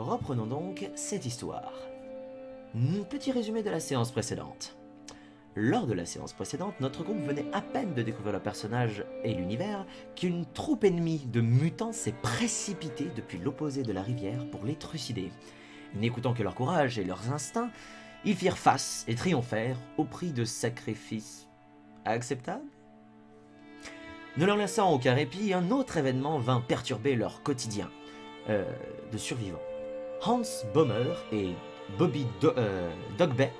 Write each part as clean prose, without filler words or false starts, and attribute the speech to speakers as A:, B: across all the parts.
A: Reprenons donc cette histoire. Petit résumé de la séance précédente. Lors de la séance précédente, notre groupe venait à peine de découvrir le personnage et l'univers qu'une troupe ennemie de mutants s'est précipitée depuis l'opposé de la rivière pour les trucider. N'écoutant que leur courage et leurs instincts, ils firent face et triomphèrent au prix de sacrifices acceptables. Ne leur laissant aucun répit, un autre événement vint perturber leur quotidien de survivants. Hans Baumer et Bobby Dogbay,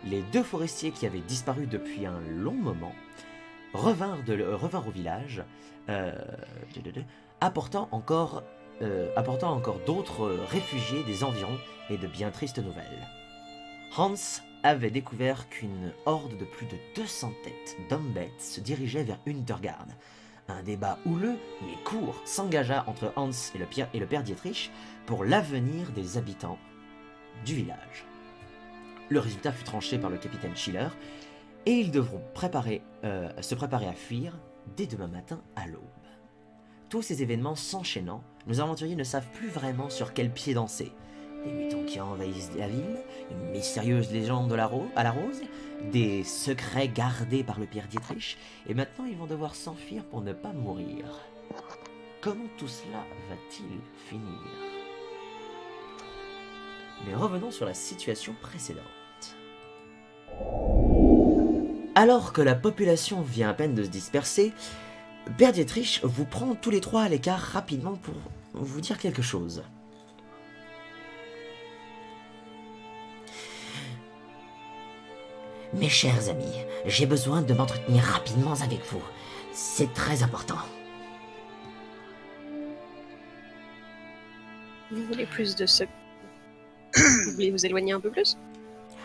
A: les deux forestiers qui avaient disparu depuis un long moment, revinrent au village, apportant encore d'autres réfugiés des environs et de bien tristes nouvelles. Hans avait découvert qu'une horde de plus de 200 têtes d'hommes-bêtes se dirigeait vers Untergard. Un débat houleux, mais court, s'engagea entre Hans et le père Dietrich pour l'avenir des habitants du village. Le résultat fut tranché par le capitaine Schiller, et ils devront se préparer à fuir dès demain matin à l'aube. Tous ces événements s'enchaînant, nos aventuriers ne savent plus vraiment sur quel pied danser. Des mutants qui envahissent la ville, une mystérieuse légende à la rose, des secrets gardés par le père Dietrich, et maintenant ils vont devoir s'enfuir pour ne pas mourir. Comment tout cela va-t-il finir? Mais revenons sur la situation précédente. Alors que la population vient à peine de se disperser, père Dietrich vous prend tous les trois à l'écart rapidement pour vous dire quelque chose.
B: Mes chers amis, j'ai besoin de m'entretenir rapidement avec vous. C'est très important.
C: Vous voulez plus de ce... Vous voulez vous éloigner un peu plus?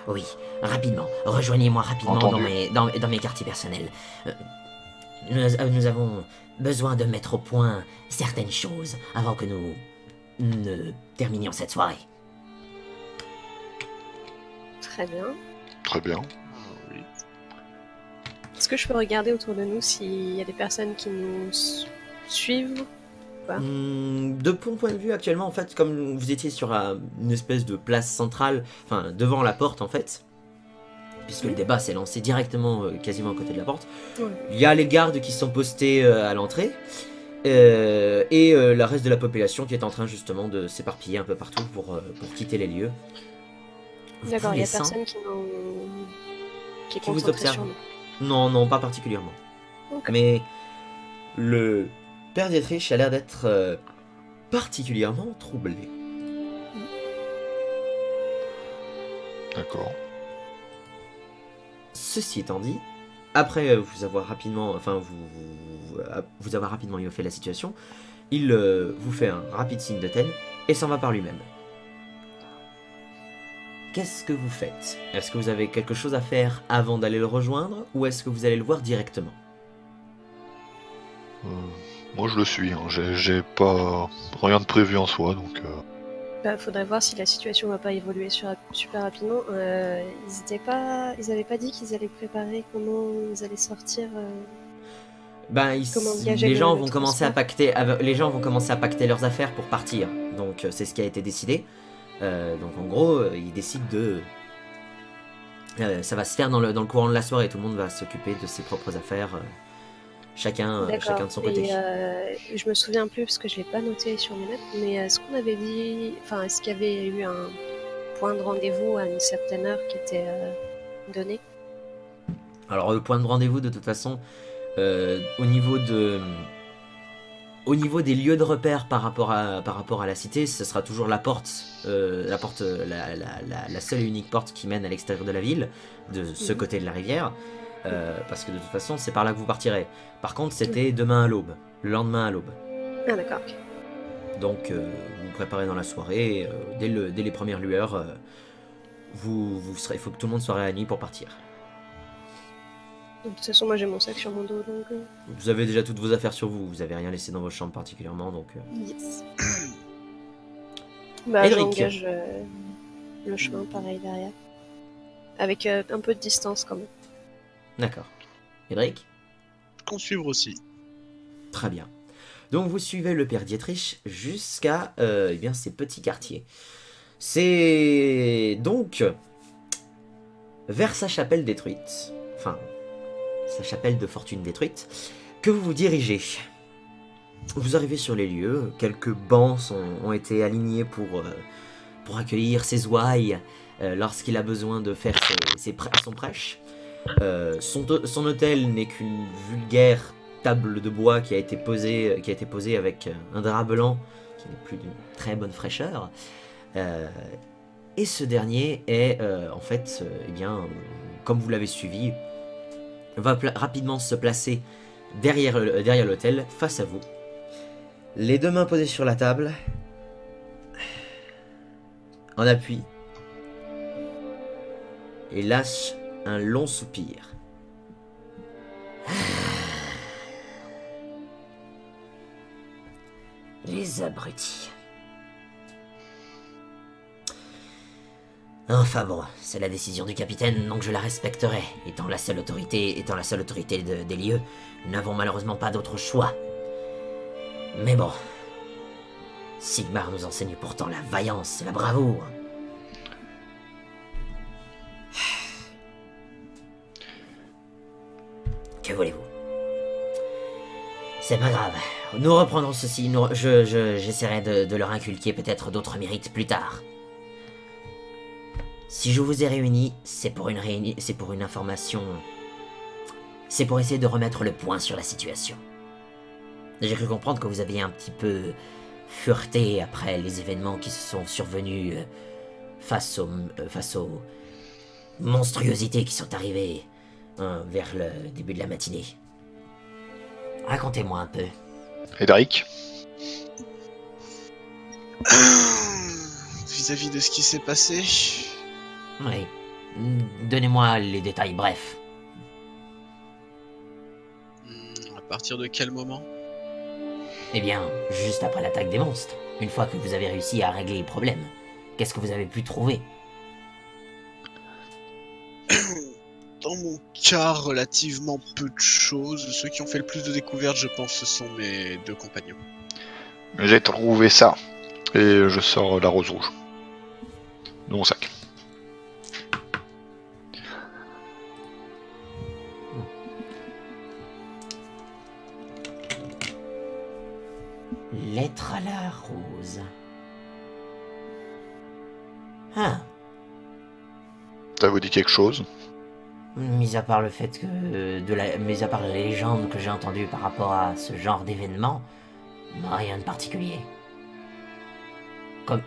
B: Oui, rapidement. Rejoignez-moi rapidement dans mes quartiers personnels. Nous avons besoin de mettre au point certaines choses avant que nous ne terminions cette soirée.
C: Très bien.
D: Très bien.
E: Oui.
C: Est-ce que je peux regarder autour de nous s'il y a des personnes qui nous suivent?
A: De mon point de vue, actuellement, en fait, comme vous étiez sur une espèce de place centrale, enfin, devant la porte, en fait, puisque le débat s'est lancé directement, quasiment à côté de la porte, il y a les gardes qui sont postés à l'entrée, et le reste de la population qui est en train, justement, de s'éparpiller un peu partout pour quitter les lieux.
C: D'accord, il y a personne qui
A: vous observe.
C: sur nous.
A: Non, non, pas particulièrement.
C: Okay.
A: Mais le père Dietrich a l'air d'être particulièrement troublé.
D: D'accord.
A: Ceci étant dit, après vous avoir rapidement, vous avoir rapidement évoqué la situation, il vous fait un rapide signe de tête et s'en va par lui-même. Qu'est-ce que vous faites? Est-ce que vous avez quelque chose à faire avant d'aller le rejoindre, ou est-ce que vous allez le voir directement?
D: Moi je le suis, hein. J'ai pas rien de prévu en soi, donc...
C: Faudrait voir si la situation va pas évoluer super rapidement. Ils avaient pas dit qu'ils allaient préparer comment ils allaient sortir.
A: Les gens vont commencer à pacter leurs affaires pour partir. Donc c'est ce qui a été décidé. Donc en gros, ils décident de... ça va se faire dans le courant de la soirée. Tout le monde va s'occuper de ses propres affaires. Chacun de son côté.
C: Je me souviens plus parce que je l'ai pas noté sur mes notes, mais est-ce qu'on avait dit, est-ce qu'il y avait eu un point de rendez-vous à une certaine heure qui était donné?
A: Alors le point de rendez-vous de toute façon, au niveau des lieux de repère par rapport à la cité, ce sera toujours la seule et unique porte qui mène à l'extérieur de la ville, de ce côté de la rivière. Parce que de toute façon, c'est par là que vous partirez. Par contre, c'était demain à l'aube, le lendemain à l'aube.
C: Ah d'accord. Okay.
A: Donc, vous vous préparez dans la soirée. Dès les premières lueurs, il faut que tout le monde soit réuni pour partir.
C: De toute façon, moi j'ai mon sac sur mon dos, donc...
A: Vous avez déjà toutes vos affaires sur vous. Vous avez rien laissé dans vos chambres particulièrement, donc...
C: Yes.
A: Edric.
C: J'engage le chemin, pareil, derrière. Avec un peu de distance, quand même.
A: D'accord. Edric?
E: Qu'on suivre aussi.
A: Très bien. Donc vous suivez le père Dietrich jusqu'à ces petits quartiers. C'est donc vers sa chapelle détruite, enfin, sa chapelle de fortune détruite, que vous vous dirigez. Vous arrivez sur les lieux, quelques bancs ont été alignés pour accueillir ses ouailles lorsqu'il a besoin de faire son prêche. Son hôtel n'est qu'une vulgaire table de bois qui a été posée avec un drap blanc qui n'est plus d'une très bonne fraîcheur. Et ce dernier est en fait, eh bien, comme vous l'avez suivi, va rapidement se placer derrière l'hôtel, face à vous. Les deux mains posées sur la table, en appui, et lâche un long soupir.
B: Les abrutis. Enfin bon, c'est la décision du capitaine, donc je la respecterai. Étant la seule autorité des lieux, nous n'avons malheureusement pas d'autre choix. Mais bon, Sigmar nous enseigne pourtant la vaillance et la bravoure. Que voulez-vous? C'est pas grave, nous reprendrons ceci, j'essaierai de leur inculquer peut-être d'autres mérites plus tard. Si je vous ai réunis, c'est pour une information... C'est pour essayer de remettre le point sur la situation. J'ai cru comprendre que vous aviez un petit peu fureté après les événements qui se sont survenus face aux monstruosités qui sont arrivées vers le début de la matinée. Racontez-moi un peu.
D: Edric?
E: Vis-à-vis de ce qui s'est passé,
B: Oui. Donnez-moi les détails, bref.
E: à partir de quel moment?
B: Eh bien, juste après l'attaque des monstres, une fois que vous avez réussi à régler les problèmes, qu'est-ce que vous avez pu trouver?
E: Dans mon cas, relativement peu de choses. Ceux qui ont fait le plus de découvertes, je pense, ce sont mes deux compagnons.
D: J'ai trouvé ça. Et je sors la rose rouge. De mon sac.
B: Lettre à la rose. Ah,
D: Ça vous dit quelque chose?
B: mis à part le fait que... mis à part les légendes que j'ai entendues par rapport à ce genre d'événement, rien de particulier.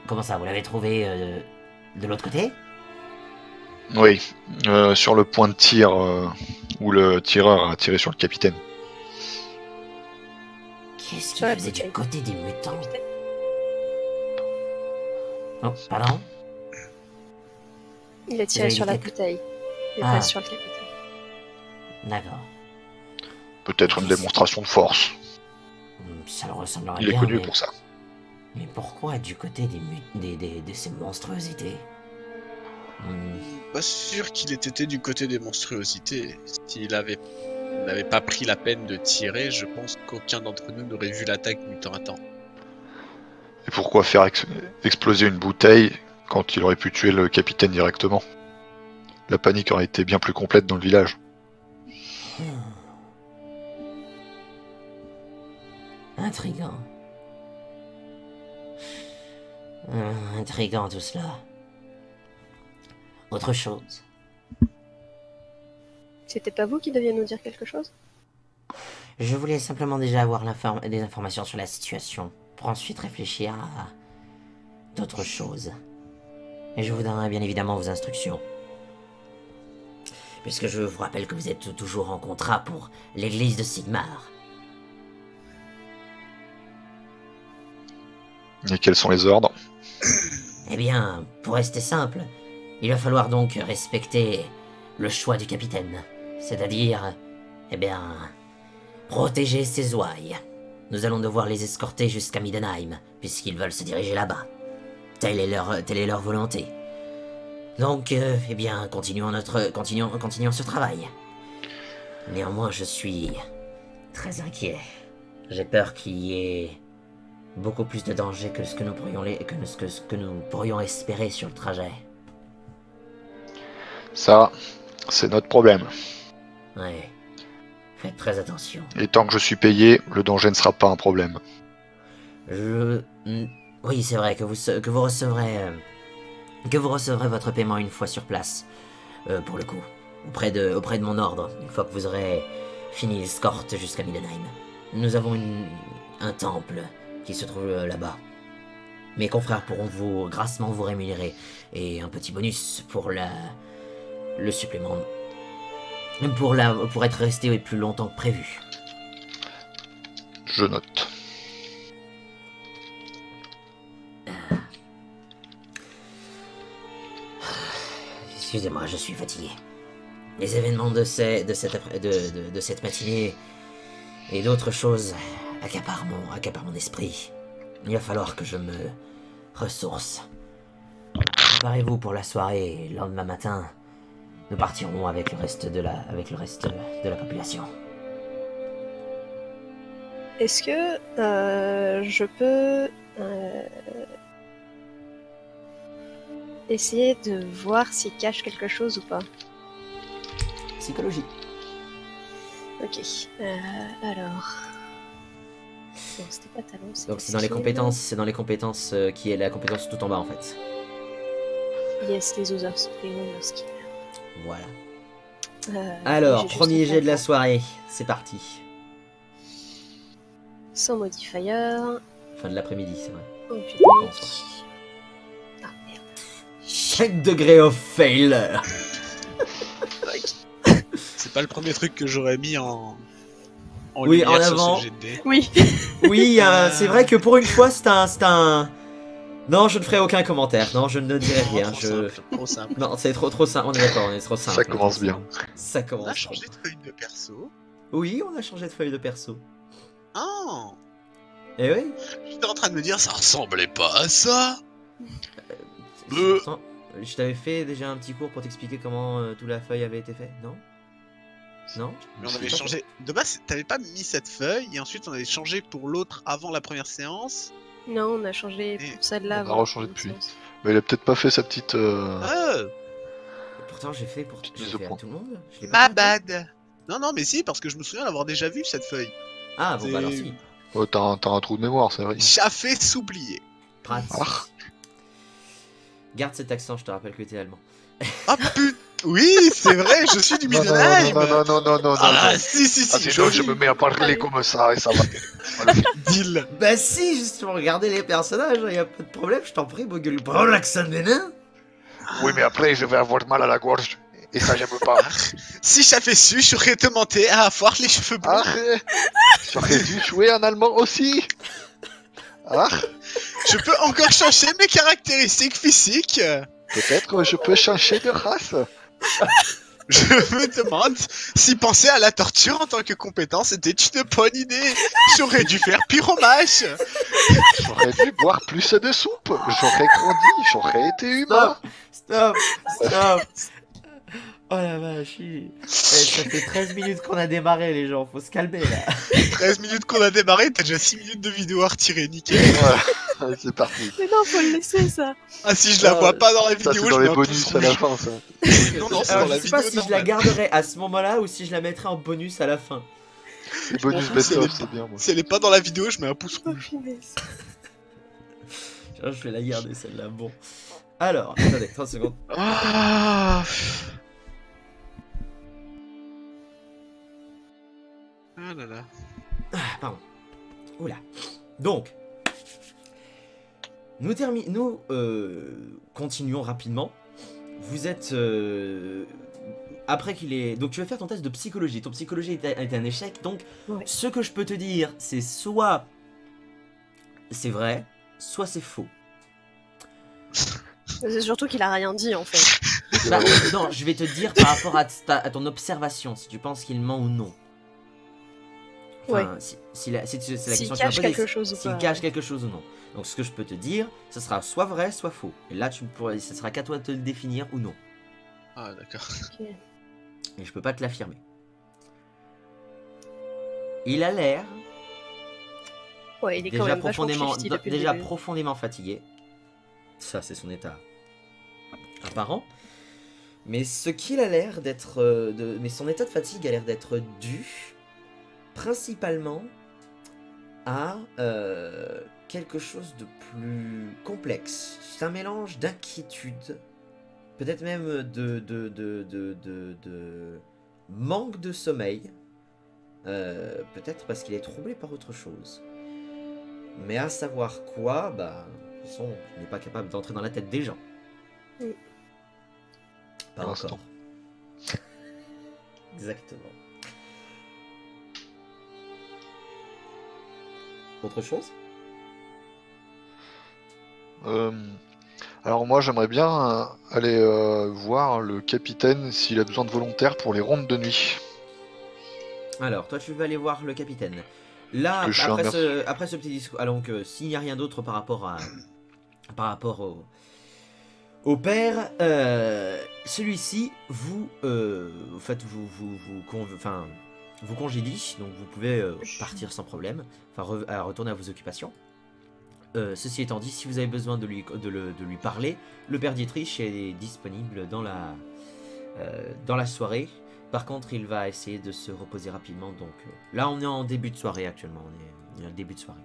B: Comment ça, vous l'avez trouvé de l'autre côté?
D: Oui. Sur le point de tir où le tireur a tiré sur le capitaine.
B: Qu'est-ce qu'il
C: Sur la
B: faisait du
C: bouteille.
B: côté des mutants? Oh, pardon?
C: Il a tiré
B: avez
C: sur
B: dit
C: la
B: quelque-
C: bouteille. Et
B: Ah.
C: pas sur le capitaine.
B: D'accord.
D: Peut-être une démonstration de force.
B: Ça le ressemblerait
D: Il est
B: bien,
D: connu
B: mais...
D: pour ça.
B: Mais pourquoi du côté de ces monstruosités?
E: Pas sûr qu'il ait été du côté des monstruosités. S'il n'avait pas pris la peine de tirer, je pense qu'aucun d'entre nous n'aurait vu l'attaque mutant à temps.
D: Et pourquoi faire exploser une bouteille quand il aurait pu tuer le capitaine directement? La panique aurait été bien plus complète dans le village.
B: Intriguant. Intriguant tout cela. Autre chose.
C: C'était pas vous qui deviez nous dire quelque chose?
B: Je voulais simplement déjà avoir des informations sur la situation, pour ensuite réfléchir à d'autres choses. Et je vous donnerai bien évidemment vos instructions. Puisque je vous rappelle que vous êtes toujours en contrat pour l'église de Sigmar.
D: Et quels sont les ordres?
B: Eh bien, pour rester simple, il va falloir donc respecter le choix du capitaine. C'est-à-dire, eh bien, protéger ses ouailles. Nous allons devoir les escorter jusqu'à Middenheim, puisqu'ils veulent se diriger là-bas. Telle est leur volonté. Donc, eh bien, continuons ce travail. Néanmoins, je suis très inquiet. J'ai peur qu'il y ait beaucoup plus de danger que ce que nous pourrions espérer sur le trajet.
D: Ça, c'est notre problème.
B: Ouais. Faites très attention.
D: Et tant que je suis payé, le danger ne sera pas un problème.
B: Oui, c'est vrai que vous recevrez votre paiement une fois sur place, pour le coup, auprès de mon ordre, une fois que vous aurez fini l'escorte jusqu'à Middenheim. Nous avons un temple qui se trouve là-bas. Mes confrères pourront grassement vous rémunérer, et un petit bonus pour le supplément, pour être resté plus longtemps que prévu.
D: Je note.
B: Excusez-moi, je suis fatigué. Les événements de cette matinée et d'autres choses accaparent mon esprit. Il va falloir que je me ressource. Préparez-vous pour la soirée et le lendemain matin, nous partirons avec le reste de la population.
C: Est-ce que je peux essayer de voir s'il cache quelque chose ou pas?
B: Psychologie.
C: Ok. Alors. Non, c'était pas talent.
B: Donc c'est dans les compétences, qui est la compétence tout en bas en fait.
C: Yes, les other skills.
B: Voilà. Alors, premier jet de la soirée, c'est parti.
C: Sans modifier.
B: Fin de l'après-midi, c'est vrai.
C: Oh,
B: Bonsoir.
C: Ah merde.
B: 5 degrés of failure.
E: C'est pas le premier truc que j'aurais mis en
B: Oui,
E: lumière
B: en
E: sur
B: avant.
E: ce jet de dés.
C: Oui.
B: Oui, c'est vrai que pour une fois, c'est un... Non, je ne ferai aucun commentaire. Non, je ne dirai rien.
E: Trop simple.
B: Non, c'est trop simple. On est d'accord, on est trop simple.
D: Ça commence bien.
B: Ça
E: On a
B: commence.
E: changé de feuille de perso.
B: Oui, on a changé de feuille de perso.
E: Ah,
B: Eh oui.
E: j'étais en train de me dire, ça ressemblait pas à ça.
B: Pourtant, je t'avais fait déjà un petit cours pour t'expliquer comment toute la feuille avait été faite, non? Non?
E: Mais on avait changé. De base, t'avais pas mis cette feuille et ensuite on avait changé pour l'autre avant la première séance.
C: Non, on a changé pour celle-là.
D: On a rechangé depuis. Mais il a peut-être pas fait sa petite.
B: Pourtant, j'ai fait pour
D: Mise au
B: à
D: point.
B: tout le monde. Je l'ai pas
E: Ma
B: fait.
E: bad. Non, mais si, parce que je me souviens d'avoir déjà vu cette feuille.
B: Ah, bon,
E: C'est-
B: bah alors si.
D: Oh, t'as un trou de mémoire, c'est vrai.
E: J'ai fait s'oublier.
B: Pratique.
D: Ah.
B: Garde cet accent, je te rappelle que t'es allemand.
E: Ah putain. Oui, c'est vrai, je suis du
D: Non,
E: Middenheim.
D: non.
E: Ah, si.
D: Ah, sinon, je me mets à parler comme ça et ça va.
E: Deal.
B: Bah si, justement, regardez les personnages, y a pas de problème, je t'en prie, beau gueule. Prends l'accent des nains.
D: Oui, mais après, je vais avoir mal à la gorge. Et ça, j'aime pas.
E: Si j'avais su, j'aurais demandé à avoir les cheveux blancs.
D: J'aurais dû jouer en allemand aussi. Ah,
E: Je peux encore changer mes caractéristiques physiques.
D: peut-être je peux changer de race.
E: Je me demande si penser à la torture en tant que compétence était une bonne idée. J'aurais dû faire pyromage.
D: J'aurais dû boire plus de soupe. J'aurais grandi, j'aurais été humain.
B: Stop. Oh la vache, ça fait 13 minutes qu'on a démarré les gens, faut se calmer là.
E: 13 minutes qu'on a démarré, t'as déjà 6 minutes de vidéo à retirer, nickel.
D: Voilà, c'est parti.
C: Mais non, faut le laisser ça.
E: Ah si je la vois pas dans la
D: Ça,
E: vidéo,
D: c'est dans
E: je
D: les
E: mets un
D: bonus
E: pouce
D: à la
E: rouge.
D: fin, ça.
E: Non, c'est
B: Alors,
E: dans la
B: je sais pas
E: vidéo
B: si je la
E: normale.
B: garderai à ce moment-là ou si je la mettrai en bonus à la fin.
D: Les bonus
E: fous,
D: best-of,
E: c'est
D: c'est bien, moi.
E: Si elle est pas dans la vidéo, je mets un pouce
C: Oh,
E: rouge.
C: punaise.
B: Je vais la garder celle-là, bon. Alors, attendez, 30 secondes.
E: Ah. Ah là là.
B: Ah, pardon. Oula. Donc, nous continuons rapidement. Vous êtes... après qu'il est... Donc tu vas faire ton test de psychologie. Ton psychologie a été un échec. Donc,
C: Ouais.
B: ce que je peux te dire, c'est soit c'est vrai, soit c'est faux.
C: C'est surtout qu'il a rien dit en fait.
B: Bah, non, je vais te dire par rapport à ton observation, si tu penses qu'il ment ou non. Enfin, si la
C: S'il
B: question que tu m'as
C: cache
B: posée,
C: quelque chose ou
B: s'il
C: pas.
B: cache quelque chose ou non. Donc ce que je peux te dire, ce sera soit vrai, soit faux. Et là, ce sera qu'à toi de te le définir ou non.
E: Ah d'accord.
C: Ok.
B: Et je peux pas te l'affirmer. Il a l'air
C: Ouais, il est quand même vachement shifty depuis le début.
A: profondément fatigué. Ça, c'est son état apparent. Mais ce qu'il a l'air d'être... mais son état de fatigue a l'air d'être dû principalement à quelque chose de plus complexe. C'est un mélange d'inquiétude, peut-être même de manque de sommeil, peut-être parce qu'il est troublé par autre chose. Mais à savoir quoi, bah, de toute façon, il n'est pas capable d'entrer dans la tête des gens. Pas
D: Pour
A: encore. Exactement. Autre chose?
D: Alors moi j'aimerais bien aller voir le capitaine s'il a besoin de volontaires pour les rondes de nuit.
A: Alors, toi tu vas aller voir le capitaine. Là,
D: Parce que
A: après ce petit discours, alors donc s'il n'y a rien d'autre par rapport au père, celui-ci vous congédie, donc vous pouvez partir sans problème, retourner à vos occupations. Ceci étant dit, si vous avez besoin de lui parler, le père Dietrich est disponible dans la soirée. Par contre, il va essayer de se reposer rapidement. Donc là, on est en début de soirée actuellement. On est en début de soirée.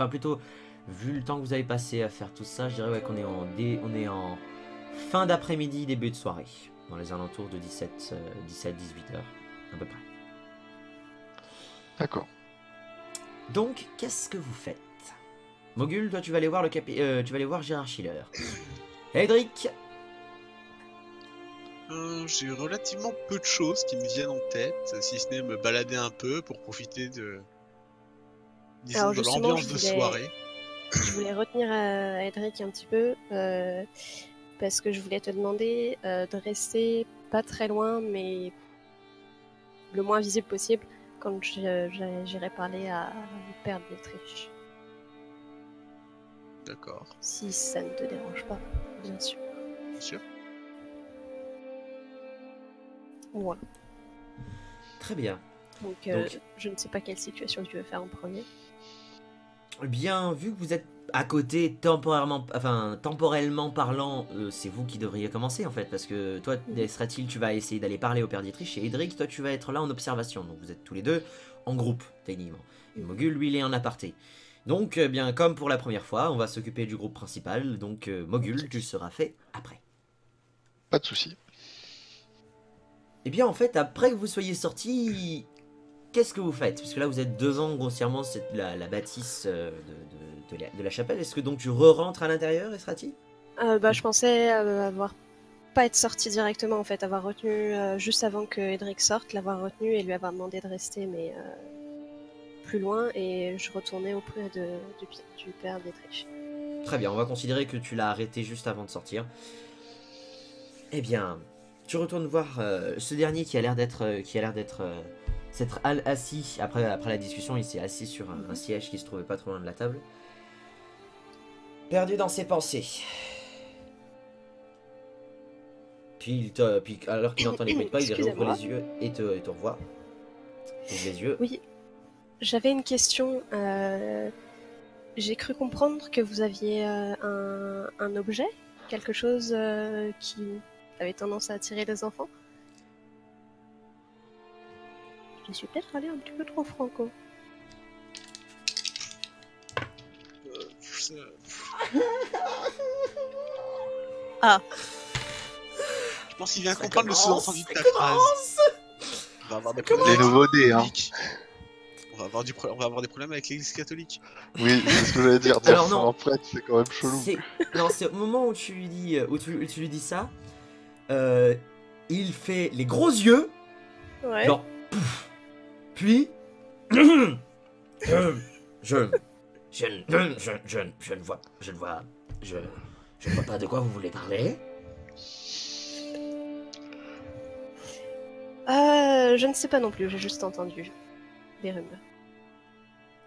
A: Plutôt, vu le temps que vous avez passé à faire tout ça, je dirais qu'on est en fin d'après-midi, début de soirée. Dans les alentours de 17-18 heures, à peu près.
D: D'accord.
A: Donc, qu'est-ce que vous faites? Mogul, toi tu vas aller voir tu vas aller voir Gérard Schiller. Edric.
E: J'ai relativement peu de choses qui me viennent en tête, si ce n'est me balader un peu pour profiter de l'ambiance de soirée.
C: Je voulais retenir Edric un petit peu, parce que je voulais te demander de rester pas très loin, mais le moins visible possible quand j'irai parler à Père Dietrich.
E: D'accord.
C: Si ça ne te dérange pas, bien sûr.
E: Bien sûr.
C: Voilà.
A: Très bien.
C: Donc, je ne sais pas quelle situation tu veux faire en premier.
A: Bien, vu que vous êtes à côté temporellement parlant, c'est vous qui devriez commencer en fait, parce que toi, Stratil, tu vas essayer d'aller parler au père Dietrich, et Edric, toi, tu vas être là en observation. Donc vous êtes tous les deux en groupe, techniquement. Et Mogul, lui, il est en aparté. Donc, bien, comme pour la première fois, on va s'occuper du groupe principal. Donc, Mogul, tu seras fait après.
D: Pas de souci.
A: Et bien, en fait, après que vous soyez sortis, qu'est-ce que vous faites? Parce que là, vous êtes devant grossièrement la bâtisse de la chapelle. Est-ce que donc tu re-rentres à l'intérieur, Estrati?
C: Je pensais pas être sorti directement, en fait, avoir retenu juste avant que Edric sorte, l'avoir retenu et lui avoir demandé de rester, mais plus loin, et je retournais auprès du père Dietrich.
A: Très bien, on va considérer que tu l'as arrêté juste avant de sortir. Eh bien, tu retournes voir ce dernier qui a l'air d'être s'être assis après la discussion. Il s'est assis sur un siège qui se trouvait pas trop loin de la table, perdu dans ses pensées. Puis alors qu'il entend les bruits de pas, il rouvre les yeux et te revoit. Ouvre les yeux.
C: Oui, j'avais une question. J'ai cru comprendre que vous aviez un objet, quelque chose qui avait tendance à attirer les enfants. Je suis peut-être allée un petit peu trop franco. Ah.
E: Je pense qu'il vient comprendre le sous-entendu de ta phrase. On va avoir des
D: problèmes. Les nouveaux-nés, hein.
E: On va avoir des problèmes avec l'église catholique.
D: Oui, c'est ce que j'allais dire.
A: Alors non,
D: en prêtre, c'est quand même chelou.
A: C'est au moment où tu lui dis ça, il fait les gros yeux.
C: Ouais.
A: Genre, pouf. Puis, je ne vois pas de quoi vous voulez parler.
C: Je ne sais pas non plus, j'ai juste entendu des rumeurs.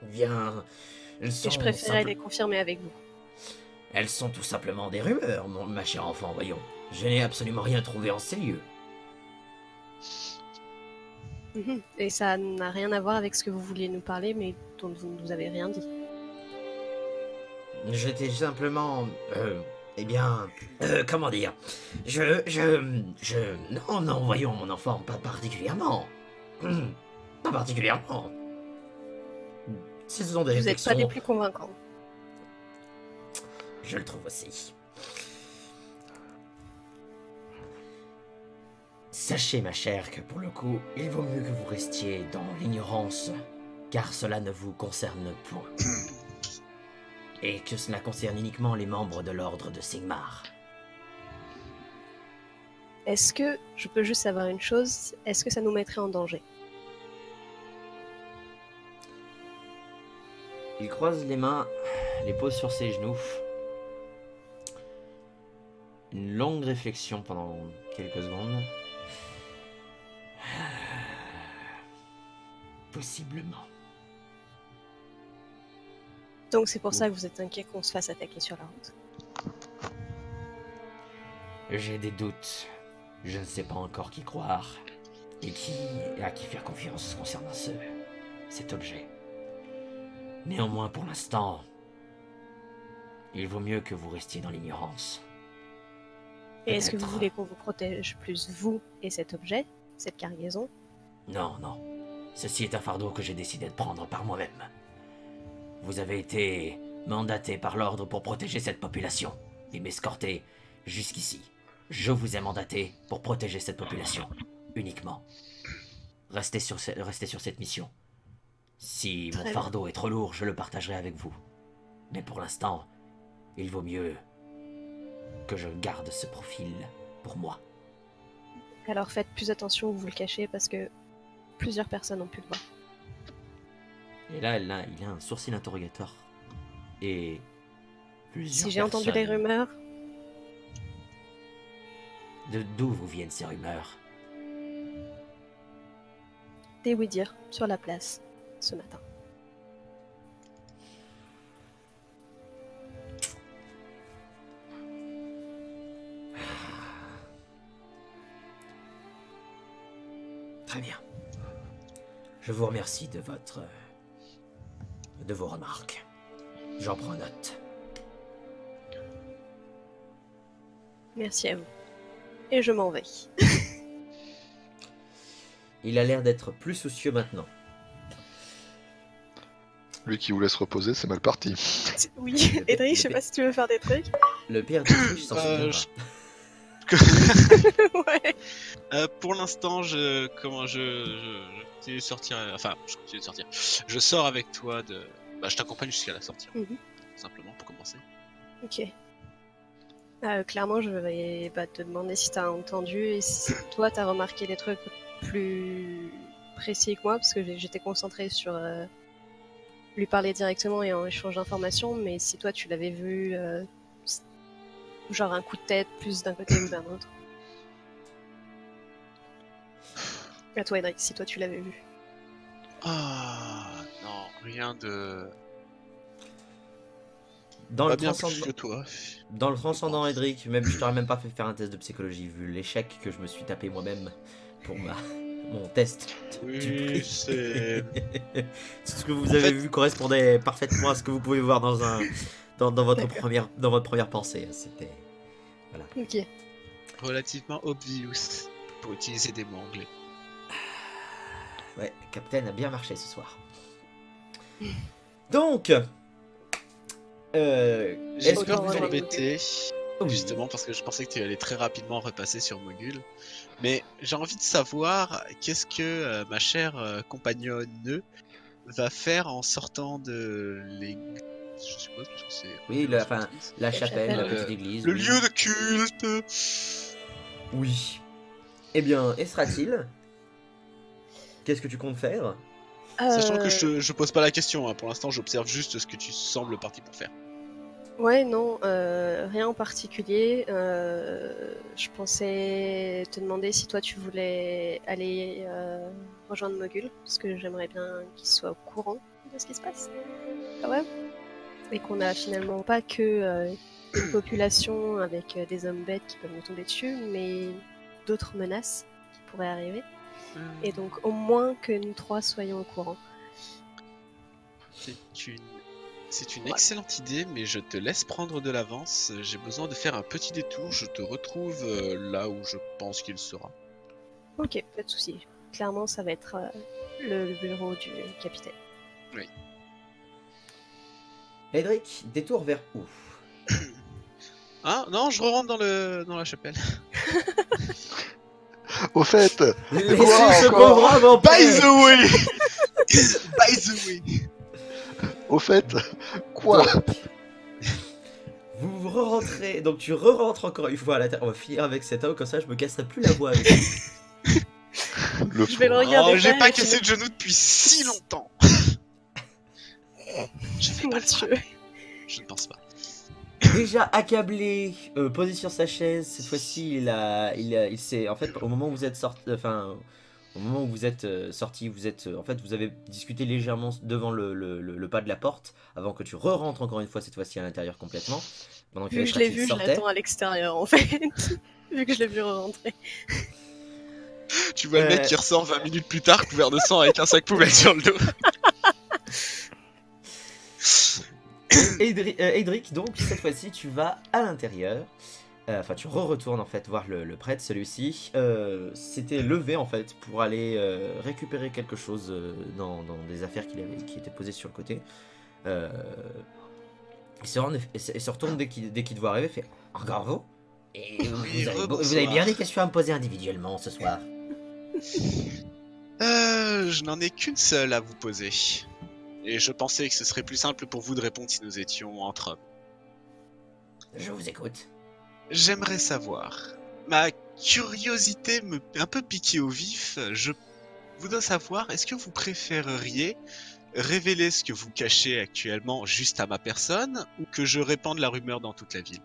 A: Bien,
C: et je préférais les confirmer avec vous.
A: Elles sont tout simplement des rumeurs, ma chère enfant, voyons. Je n'ai absolument rien trouvé en ces lieux.
C: Et ça n'a rien à voir avec ce que vous vouliez nous parler, mais dont vous ne nous avez rien dit.
B: J'étais simplement... eh bien... comment dire Non, voyons, mon enfant, pas particulièrement. Pas particulièrement. Ce sont des
C: Vous n'êtes pas
B: réflexions...
C: les plus convaincants.
B: Je le trouve aussi. Sachez, ma chère, que pour le coup, il vaut mieux que vous restiez dans l'ignorance, car cela ne vous concerne point. Et que cela concerne uniquement les membres de l'ordre de Sigmar.
C: Est-ce que, je peux juste savoir une chose, est-ce que ça nous mettrait en danger?
A: Il croise les mains, les pose sur ses genoux. Une longue réflexion pendant quelques secondes. Possiblement.
C: Donc c'est pour ça que vous êtes inquiet qu'on se fasse attaquer sur la route.
A: J'ai des doutes. Je ne sais pas encore qui croire. Et à qui faire confiance concernant cet objet. Néanmoins, pour l'instant, il vaut mieux que vous restiez dans l'ignorance.
C: Et est-ce que vous
A: Peut-être.
C: voulez qu'on vous protège plus, vous et cet objet, cette cargaison?
A: Non, non. Ceci est un fardeau que j'ai décidé de prendre par moi-même. Vous avez été mandaté par l'ordre pour protéger cette population et m'escorter jusqu'ici. Je vous ai mandaté pour protéger cette population, uniquement. Restez sur cette mission. Si mon
C: Très
A: fardeau est trop lourd, je le partagerai avec vous. Mais pour l'instant, il vaut mieux que je garde ce profil pour moi.
C: Alors faites plus attention où vous le cachez parce que plusieurs personnes ont pu le voir.
A: Et là, il a un sourcil interrogateur. Et plusieurs
C: Si j'ai entendu les
A: personnes-
C: rumeurs,
A: D'où vous viennent ces rumeurs?
C: des oui-dire sur la place ce matin.
A: Très bien. Je vous remercie de vos remarques. J'en prends note.
C: Merci à vous. Et je m'en vais.
A: Il a l'air d'être plus soucieux maintenant.
D: Lui qui vous laisse reposer, c'est mal parti.
C: Oui, Edric, je sais pas si tu veux faire des trucs.
A: Le père d'Autriche s'en souvient pas.
E: Ouais. Pour l'instant, je continue de sortir. Enfin, je continue de sortir. Je sors avec toi de. Bah, je t'accompagne jusqu'à la sortie.
C: Mhm.
E: Simplement pour commencer.
C: Ok. Clairement, je vais te demander si t'as entendu et si toi t'as remarqué des trucs plus précis que moi, parce que j'étais concentrée sur lui parler directement et en échange d'informations, mais si toi tu l'avais vu, genre un coup de tête plus d'un côté ou d'un autre. À toi, Edric, si toi tu l'avais vu.
E: Ah non, rien de.
A: Dans
E: Pas
A: le,
E: bien
A: transcendant...
E: plus que toi.
A: Dans le transcendant, Edric, même je t'aurais même pas fait faire un test de psychologie vu l'échec que je me suis tapé moi-même pour mon test.
E: Oui, c'est.
A: Tout ce que vous avez vu correspondait parfaitement à ce que vous pouvez voir dans votre première pensée. C'était voilà.
C: Ok.
E: Relativement obvious pour utiliser des mots anglais.
A: Ouais, Captain a bien marché ce soir. Donc,
E: J'ai
A: est-ce que
E: peur
A: vous
E: de
A: allez
E: t'embêter,
A: Oui.
E: justement parce que je pensais que tu allais très rapidement repasser sur Mogul. Mais j'ai envie de savoir qu'est-ce que ma chère compagnonne va faire en sortant de l'église. Je suppose parce que c'est.
A: Oui, la chapelle, la
C: chapelle,
A: petite église.
E: Le
A: oui.
E: lieu de culte.
A: Oui. Eh bien, Esratil, qu'est-ce que tu comptes faire?
E: Sachant que je pose pas la question, hein. Pour l'instant j'observe juste ce que tu sembles parti pour faire.
C: Ouais, non, rien en particulier. Je pensais te demander si toi tu voulais aller rejoindre Mogul, parce que j'aimerais bien qu'il soit au courant de ce qui se passe. Quand même. Et qu'on n'a finalement pas que une population avec des hommes bêtes qui peuvent nous tomber dessus, mais d'autres menaces qui pourraient arriver. Et donc au moins que nous trois soyons au courant.
E: C'est une excellente idée, mais je te laisse prendre de l'avance. J'ai besoin de faire un petit détour. Je te retrouve là où je pense qu'il sera.
C: Ok, pas de souci. Clairement, ça va être le bureau du capitaine.
E: Oui.
A: Edric, détour vers où?
E: Ah non, je re-rentre dans la chapelle.
D: Au fait,
A: Laissez
D: quoi
A: ce
D: encore
A: pauvre homme en
E: By
A: paix.
E: the way By the way
D: Au fait, quoi?
A: Vous re-rentrez, donc tu re-rentres encore une fois à la terre. On va finir avec cet homme, comme ça je me casserai plus la voix avec lui.
D: Le
C: Je vais le
D: pauvre.
C: regarder.
E: Oh, j'ai
C: faire
E: pas
C: et
E: cassé
C: puis-
E: de genou depuis si longtemps. Je vais pas le
C: Monsieur.
E: frapper. Je ne pense pas.
A: Déjà accablé, posé sur sa chaise, cette fois-ci il s'est, en fait au moment où vous êtes sorti, au moment où vous êtes sorti, vous êtes, en fait vous avez discuté légèrement devant le pas de la porte, avant que tu re-rentres encore une fois cette fois-ci à l'intérieur complètement. Pendant
C: Vu que je l'ai vu, je l'attends à l'extérieur en fait. Vu que je l'ai vu rentrer.
E: Tu vois le mec qui ressort 20 minutes plus tard, couvert de sang avec un sac poubelle sur le dos.
A: Edric, donc cette fois-ci tu vas à l'intérieur, enfin tu retournes en fait voir le prêtre, celui-ci s'était levé en fait pour aller récupérer quelque chose dans des affaires qui étaient posées sur le côté. Il se retourne dès qu'il te voit arriver, fait encore vous? Et
E: Oui,
A: vous avez bien des questions à me poser individuellement ce soir.
E: Je n'en ai qu'une seule à vous poser. Et je pensais que ce serait plus simple pour vous de répondre si nous étions entre hommes.
A: Je vous écoute.
E: J'aimerais savoir. Ma curiosité me un peu piquée au vif. Je voudrais savoir, est-ce que vous préféreriez révéler ce que vous cachez actuellement juste à ma personne ou que je répande la rumeur dans toute la ville?